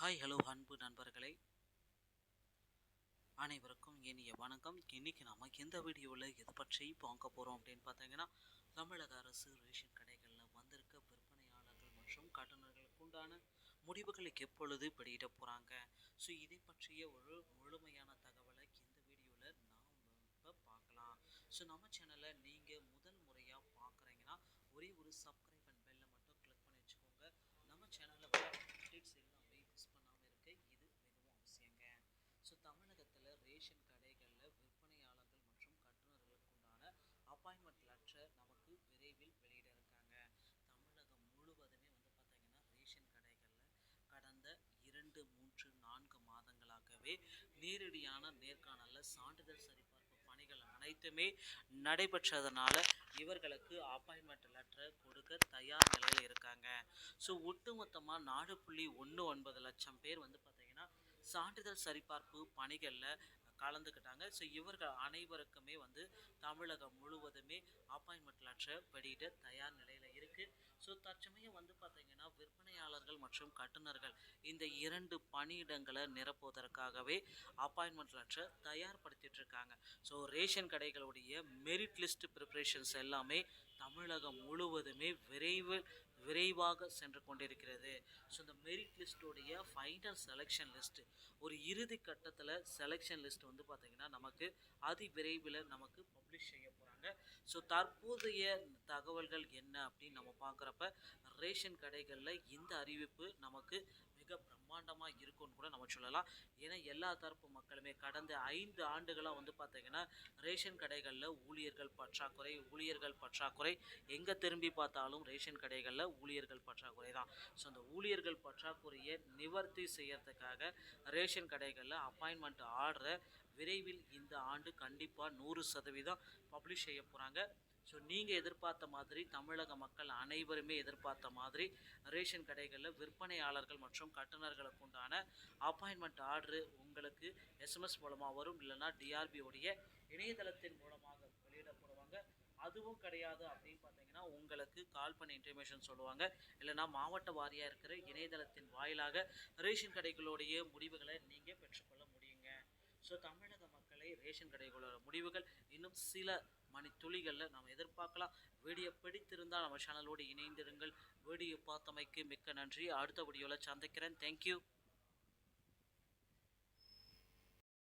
Hi hello அன்பு நண்பர்களே, அனைவருக்கும் இனிய வணக்கம். இன்னைக்கு நாம எந்த வீடியோவில் எதை பற்றி பார்க்க போகிறோம் அப்படின்னு பார்த்தீங்கன்னா, தமிழக அரசு ரேஷன் கடைகளில் வந்திருக்க விற்பனையாளர்கள் மற்றும் கட்டுநர்களுக்கு உண்டான முடிவுகளை எப்பொழுது வெளியிட போகிறாங்க. ஸோ இதை பற்றிய ஒரு முழுமையான தகவலை இந்த வீடியோவில் நாம் பார்க்கலாம். ஸோ நம்ம சேனலை நீங்கள் முதல் முறையாக பார்க்குறீங்கன்னா ஒரே ஒரு சப்ஸ்கிரைப் அண்ட் பெல்லை மட்டும் கிளிக் பண்ணி வச்சுக்கோங்க. நம்ம சேனலில் வர அப்டேட்ஸ் எல்லாமே மிஸ் பண்ணாமல் இருக்க இது மிகவும் அவசியங்க. ஸோ தமிழகத்தில் ரேஷன் கடைகளில் விற்பனையாளர்கள் மற்றும் கட்டுநர்களுக்குண்டான அப்பாயின்மெண்ட் லெட்டரை நமக்கு விரைவில் வெளியிட இருக்காங்க. தமிழகம் முழுவதுமே பார்த்தீங்கன்னா ரேஷன் கடைகளில் கடந்த 2, 3, 4 மாதங்களாகவே நேரடியான நேர்காணலில் சான்றிதழ் சரிபார்ப்பு பணிகள் அனைத்துமே நடைபெற்றதுனால இவர்களுக்கு அப்பாயின்மெண்ட் லெட்டரை கொடுக்க தயார் நிலையில் இருக்காங்க. ஸோ ஒட்டுமொத்தமாக 4.19 லட்சம் பேர் பார்த்தீங்கன்னா சான்றிதழ் சரிபார்ப்பு பணிகளில் கலந்துக்கிட்டாங்க. ஸோ இவர்கள் அனைவருக்குமே தமிழகம் முழுவதுமே அப்பாயின்மெண்ட் லெட்டரை வெளியிட தயார் நிலையில் இருக்குது. ஸோ தற்சமயம் பார்த்தீங்கன்னா விற்பனையாளர்கள் மற்றும் கட்டுநர்கள் இந்த 2 பணியிடங்களை நிரப்புவதற்காகவே அப்பாயின்மெண்ட் லெட்டரை தயார்படுத்திட்டு இருக்காங்க. ஸோ ரேஷன் கடைகளுடைய மெரிட் லிஸ்ட் ப்ரிப்ரேஷன்ஸ் எல்லாமே தமிழகம் முழுவதுமே விரைவாக சென்று கொண்டிருக்கிறது. ஸோ இந்த மெரிட் லிஸ்டோடைய ஃபைனல் செலெக்ஷன் லிஸ்ட்டு ஒரு இறுதி கட்டத்தில் செலெக்ஷன் லிஸ்ட் பார்த்தீங்கன்னா நமக்கு அதி விரைவில் நமக்கு பப்ளிஷ் செய்ய போகிறாங்க. ஸோ தற்போதைய தகவல்கள் என்ன அப்படின்னு நம்ம பார்க்குறப்ப ரேஷன் கடைகளில் இந்த அறிவிப்பு நமக்கு மிக பிரம்மாண்டமாக இருக்கும்னு கூட நம்ம சொல்லலாம். ஏன்னா எல்லா தரப்பு மக்களுமே கடந்த 5 ஆண்டுகளாக பார்த்தீங்கன்னா ரேஷன் கடைகளில் ஊழியர்கள் பற்றாக்குறை எங்கே திரும்பி பார்த்தாலும் ரேஷன் கடைகளில் ஊழியர்கள் பற்றாக்குறை தான். ஸோ அந்த ஊழியர்கள் பற்றாக்குறையை நிவர்த்தி செய்யறதுக்காக ரேஷன் கடைகளில் அப்பாயின்மெண்ட் ஆர்டரை விரைவில் இந்த ஆண்டு கண்டிப்பாக 100% பப்ளிஷ் செய்ய போகிறாங்க. ஸோ நீங்கள் எதிர்பார்த்த மாதிரி தமிழக மக்கள் அனைவருமே எதிர்பார்த்த மாதிரி ரேஷன் கடைகளில் விற்பனையாளர்கள் மற்றும் கட்டுநர்களுக்கு உண்டான அப்பாயின்மெண்ட் ஆர்டரு உங்களுக்கு எஸ்எம்எஸ் மூலமாக வரும், இல்லைன்னா டிஆர்பியோடைய இணையதளத்தின் மூலமாக வெளியிடப்படுவாங்க. அதுவும் கிடையாது அப்படின்னு பார்த்தீங்கன்னா உங்களுக்கு கால் பண்ணி இன்ஃபர்மேஷன் சொல்லுவாங்க, இல்லைனா மாவட்ட வாரியாக இருக்கிற இணையதளத்தின் வாயிலாக ரேஷன் கடைகளுடைய முடிவுகளை நீங்கள் பெற்றுக்கொள்ள முடியுங்க. ஸோ தமிழக மக்களை ரேஷன் கடைகளோட முடிவுகள் இன்னும் சில மணித்துளிகளில் நாம் எதிர்பார்க்கலாம். வீடியோ பிடித்திருந்தால் நம்ம சேனலோடு இணைந்திருங்கள். வீடியோ பார்த்தமைக்கு மிக்க நன்றி. அடுத்த வீடியோவில் சந்திக்கிறேன். தேங்க்யூ.